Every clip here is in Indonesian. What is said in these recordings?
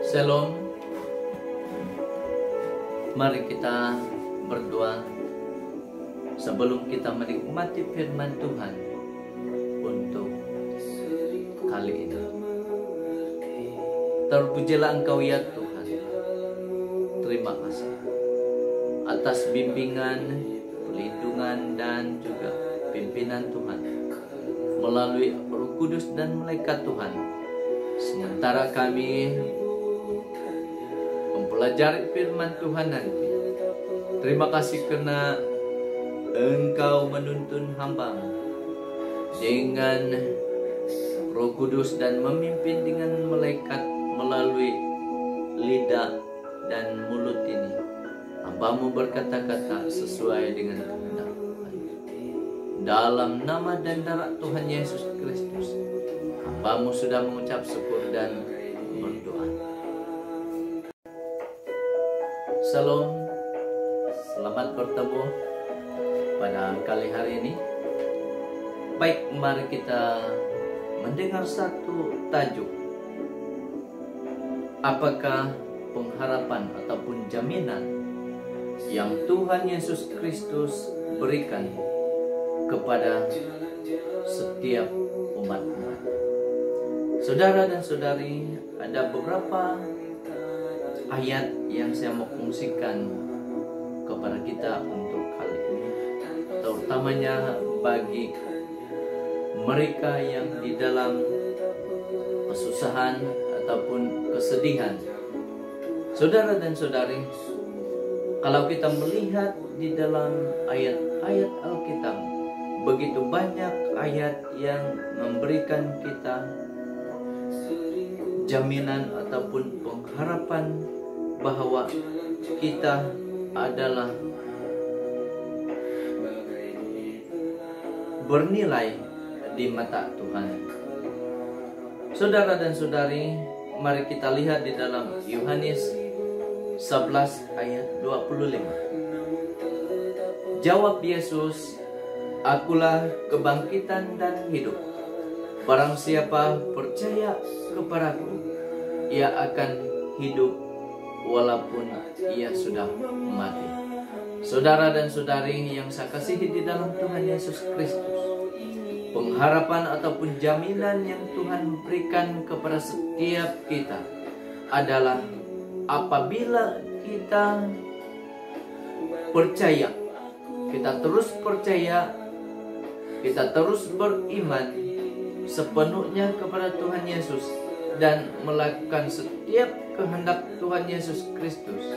Shalom. Mari kita berdoa sebelum kita menikmati firman Tuhan untuk kali ini. Terpujilah Engkau ya Tuhan. Terima kasih atas bimbingan, perlindungan dan juga pimpinan Tuhan melalui Roh Kudus dan malaikat Tuhan. Sementara kami mempelajari firman Tuhan nanti, terima kasih karena Engkau menuntun hamba-Mu dengan Roh Kudus dan memimpin dengan malaikat melalui lidah dan mulut ini. Hamba-Mu berkata-kata sesuai dengan kehendak Tuhan. Dalam nama dan darah Tuhan Yesus Kristus, hamba-Mu sudah mengucap syukur dan berdoa. Shalom, selamat bertemu pada kali hari ini. Baik, mari kita mendengar satu tajuk. Apakah pengharapan ataupun jaminan yang Tuhan Yesus Kristus berikan kepada setiap umat-umat? Saudara dan saudari, ada beberapa ayat yang saya mau fungsikan kepada kita untuk kali ini, terutamanya bagi mereka yang di dalam kesusahan ataupun kesedihan. Saudara dan saudari, kalau kita melihat di dalam ayat-ayat Alkitab, begitu banyak ayat yang memberikan kita jaminan ataupun pengharapan bahwa kita adalah bernilai di mata Tuhan. Saudara dan saudari, mari kita lihat di dalam Yohanes 11 ayat 25. Jawab Yesus, "Akulah kebangkitan dan hidup. Barang siapa percaya kepadaku, ia akan hidup walaupun ia sudah mati." Saudara dan saudari yang saya kasihi di dalam Tuhan Yesus Kristus, pengharapan ataupun jaminan yang Tuhan berikan kepada setiap kita adalah apabila kita percaya, kita terus percaya, kita terus beriman sepenuhnya kepada Tuhan Yesus dan melakukan setiap kehendak Tuhan Yesus Kristus.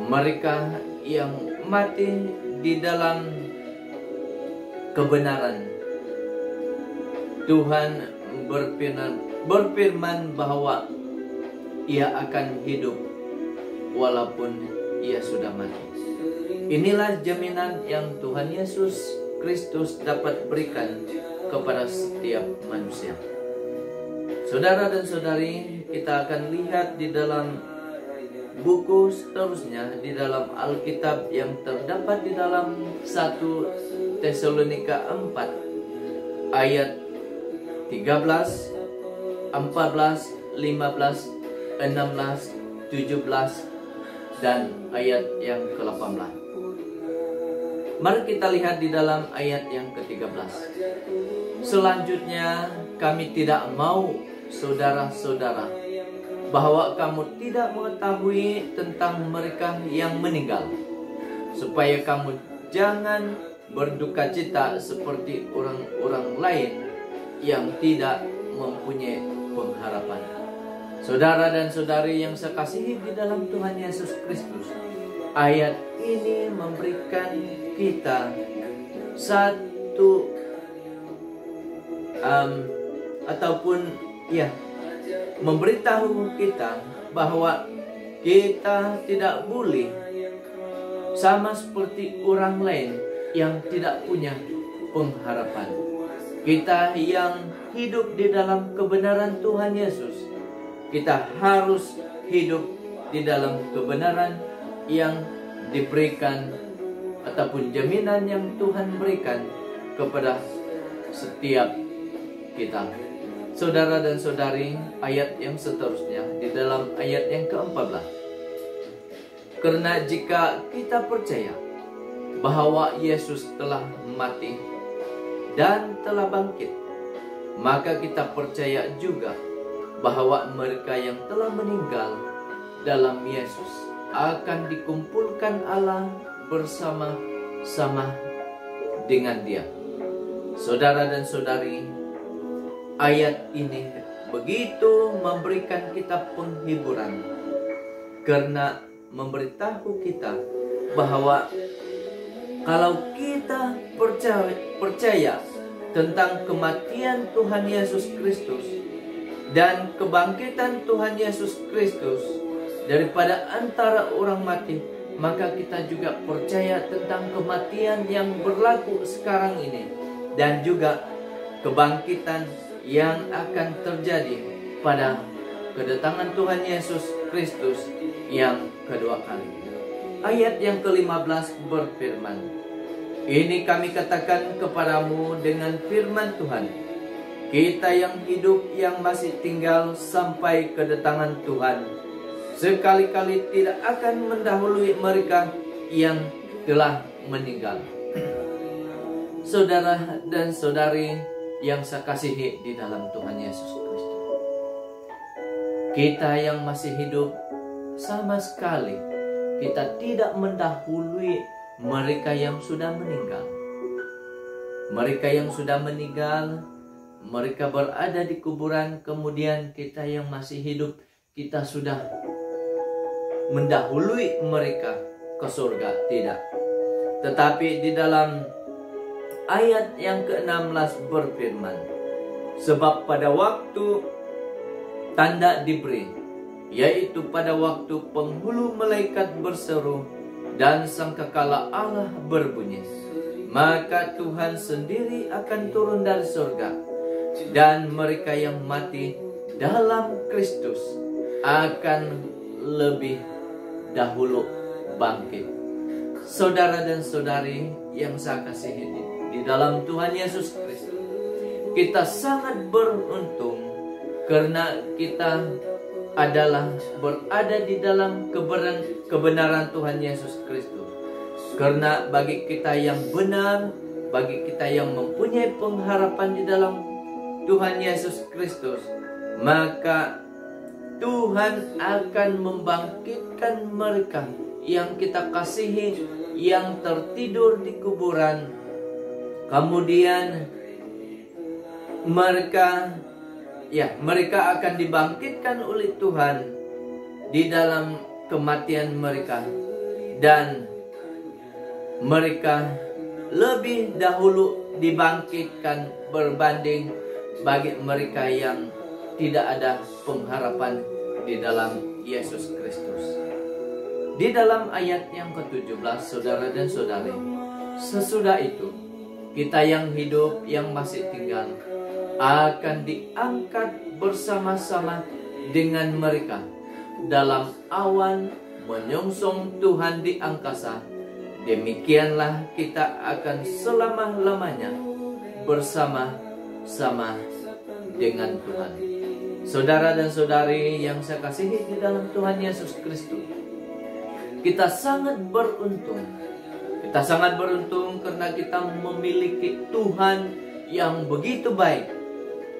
Mereka yang mati di dalam kebenaran, Tuhan berfirman bahwa ia akan hidup walaupun ia sudah mati. Inilah jaminan yang Tuhan Yesus Kristus dapat berikan kepada setiap manusia. Saudara dan saudari, kita akan lihat di dalam buku seterusnya di dalam Alkitab yang terdapat di dalam 1 Tesalonika 4 ayat 13, 14, 15, 16, 17 dan ayat yang ke-18. Mari kita lihat di dalam ayat yang ke-13. Selanjutnya, kami tidak mau, saudara-saudara, bahwa kamu tidak mengetahui tentang mereka yang meninggal, supaya kamu jangan berduka cita seperti orang-orang lain yang tidak mempunyai pengharapan. Saudara dan saudari yang saya kasihi di dalam Tuhan Yesus Kristus, ayat ini memberikan kita satu memberitahu kita bahwa kita tidak boleh sama seperti orang lain yang tidak punya pengharapan. Kita yang hidup di dalam kebenaran Tuhan Yesus, kita harus hidup di dalam kebenaran yang diberikan ataupun jaminan yang Tuhan berikan kepada setiap kita. Saudara dan saudari, ayat yang seterusnya di dalam ayat yang ke-14. Karena jika kita percaya bahwa Yesus telah mati dan telah bangkit, maka kita percaya juga bahwa mereka yang telah meninggal dalam Yesus akan dikumpulkan Allah bersama-sama dengan Dia. Saudara dan saudari, ayat ini begitu memberikan kita penghiburan karena memberitahu kita bahwa kalau kita percaya tentang kematian Tuhan Yesus Kristus dan kebangkitan Tuhan Yesus Kristus daripada antara orang mati, maka kita juga percaya tentang kematian yang berlaku sekarang ini dan juga kebangkitan yang akan terjadi pada kedatangan Tuhan Yesus Kristus yang kedua kali. Ayat yang ke-15 berfirman, "Ini kami katakan kepadamu dengan firman Tuhan, kita yang hidup yang masih tinggal sampai kedatangan Tuhan, sekali-kali tidak akan mendahului mereka yang telah meninggal." Saudara dan saudari yang saya kasihi di dalam Tuhan Yesus Kristus, kita yang masih hidup sama sekali kita tidak mendahului mereka yang sudah meninggal. Mereka yang sudah meninggal, mereka berada di kuburan, kemudian kita yang masih hidup, kita sudah mendahului mereka ke surga. Tidak. Tetapi di dalam ayat yang ke-16 berfirman, "Sebab pada waktu tanda diberi, yaitu pada waktu penghulu malaikat berseru dan sangkakala Allah berbunyi, maka Tuhan sendiri akan turun dari surga, dan mereka yang mati dalam Kristus akan lebih dahulu bangkit." Saudara dan saudari yang saya kasihi di dalam Tuhan Yesus Kristus, kita sangat beruntung karena kita adalah berada di dalam kebenaran Tuhan Yesus Kristus. Karena bagi kita yang benar, bagi kita yang mempunyai pengharapan di dalam Tuhan Yesus Kristus, maka Tuhan akan membangkitkan mereka yang kita kasihi, yang tertidur di kuburan. Kemudian mereka akan dibangkitkan oleh Tuhan di dalam kematian mereka, dan mereka lebih dahulu dibangkitkan berbanding bagi mereka yang tidak ada pengharapan di dalam Yesus Kristus. Di dalam ayat yang ke-17, saudara dan saudari, sesudah itu kita yang hidup yang masih tinggal akan diangkat bersama-sama dengan mereka dalam awan menyongsong Tuhan di angkasa. Demikianlah kita akan selama-lamanya bersama-sama dengan Tuhan. Saudara dan saudari yang saya kasihi di dalam Tuhan Yesus Kristus, kita sangat beruntung. Kita sangat beruntung karena kita memiliki Tuhan yang begitu baik.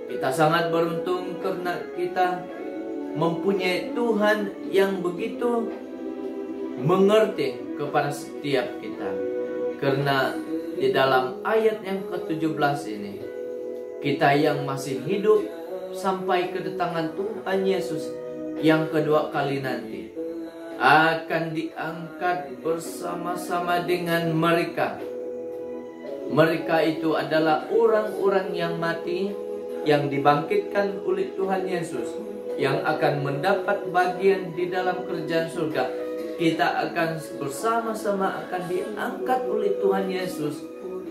Kita sangat beruntung karena kita mempunyai Tuhan yang begitu mengerti kepada setiap kita. Karena di dalam ayat yang ke-17 ini, kita yang masih hidup sampai kedatangan Tuhan Yesus yang kedua kali nanti akan diangkat bersama-sama dengan mereka. Mereka itu adalah orang-orang yang mati, yang dibangkitkan oleh Tuhan Yesus, yang akan mendapat bagian di dalam kerajaan surga. Kita akan bersama-sama akan diangkat oleh Tuhan Yesus,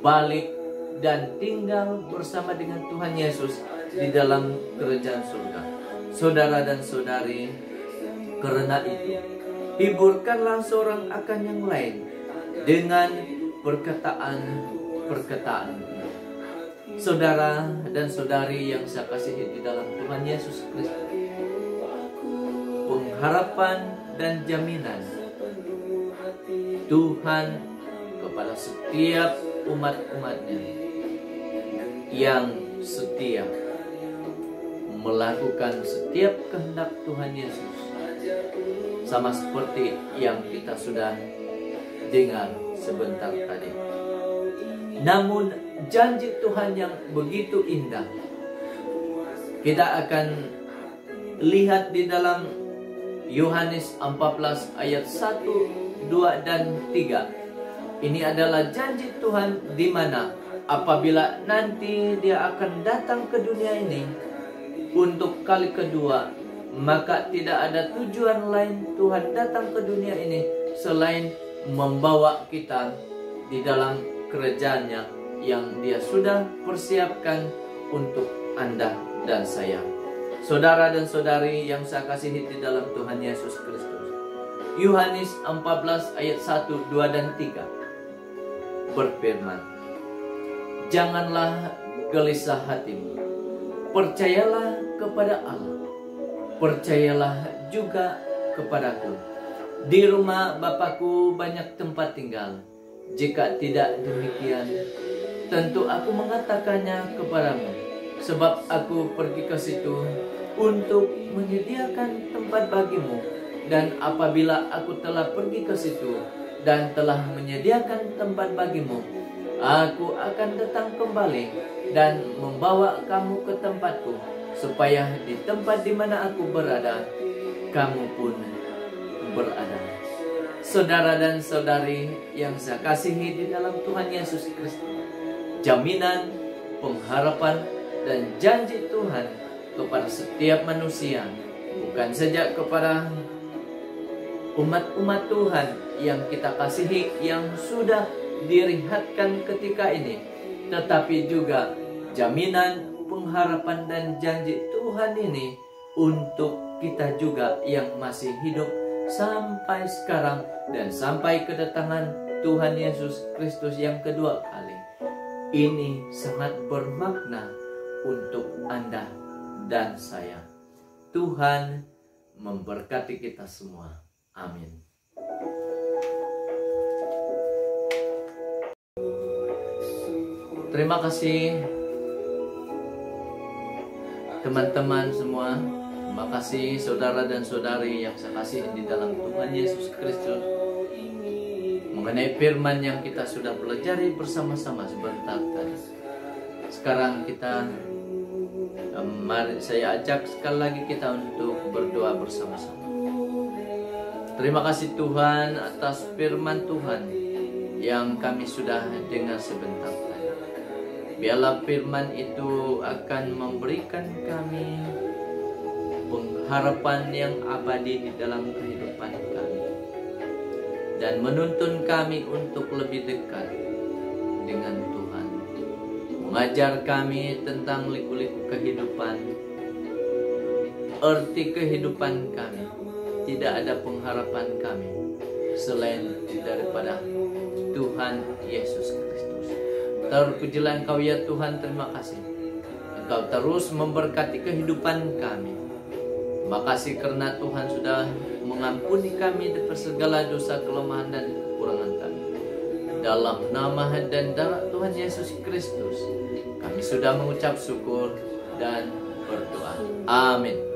balik dan tinggal bersama dengan Tuhan Yesus di dalam kerajaan surga. Saudara dan saudari, karena itu hiburkanlah seorang akan yang lain dengan perkataan-perkataan. Saudara dan saudari yang saya kasihi di dalam Tuhan Yesus Kristus, pengharapan dan jaminan Tuhan kepada setiap umat-umatnya yang setia melakukan setiap kehendak Tuhan Yesus, sama seperti yang kita sudah dengar sebentar tadi. Namun janji Tuhan yang begitu indah kita akan lihat di dalam Yohanes 14 ayat 1, 2, dan 3. Ini adalah janji Tuhan di mana apabila nanti Dia akan datang ke dunia ini untuk kali kedua, maka tidak ada tujuan lain Tuhan datang ke dunia ini selain membawa kita di dalam kerajaannya yang Dia sudah persiapkan untuk Anda dan saya. Saudara dan saudari yang saya kasihi di dalam Tuhan Yesus Kristus, Yohanes 14 ayat 1, 2, dan 3 berfirman, "Janganlah gelisah hatimu, percayalah kepada Allah, percayalah juga kepadaku. Di rumah Bapakku banyak tempat tinggal. Jika tidak demikian, tentu aku mengatakannya kepadamu, sebab aku pergi ke situ untuk menyediakan tempat bagimu. Dan apabila aku telah pergi ke situ dan telah menyediakan tempat bagimu, aku akan datang kembali dan membawa kamu ke tempatku, supaya di tempat di mana aku berada, kamu pun berada." Saudara dan saudari yang saya kasihi di dalam Tuhan Yesus Kristus, jaminan, pengharapan, dan janji Tuhan kepada setiap manusia, bukan saja kepada umat-umat Tuhan yang kita kasihi yang sudah dirihatkan ketika ini, tetapi juga jaminan, pengharapan, dan janji Tuhan ini untuk kita juga yang masih hidup sampai sekarang dan sampai kedatangan Tuhan Yesus Kristus yang kedua kali. Ini sangat bermakna untuk Anda dan saya. Tuhan memberkati kita semua. Amin. Terima kasih teman-teman semua. Terima kasih saudara dan saudari yang saya kasih di dalam Tuhan Yesus Kristus, mengenai firman yang kita sudah pelajari bersama-sama sebentar tadi. Sekarang kita mari saya ajak sekali lagi kita untuk berdoa bersama-sama. Terima kasih Tuhan atas firman Tuhan yang kami sudah dengar sebentar tadi. Biarlah firman itu akan memberikan kami pengharapan yang abadi di dalam kehidupan kami, dan menuntun kami untuk lebih dekat dengan Tuhan. Mengajar kami tentang liku-liku kehidupan, arti kehidupan kami. Tidak ada pengharapan kami selain daripada Tuhan Yesus Kristus. Terpujilah Engkau ya Tuhan, terima kasih. Engkau terus memberkati kehidupan kami. Terima kasih karena Tuhan sudah mengampuni kami dari segala dosa, kelemahan, dan kekurangan kami. Dalam nama dan darah Tuhan Yesus Kristus, kami sudah mengucap syukur dan berdoa. Amin.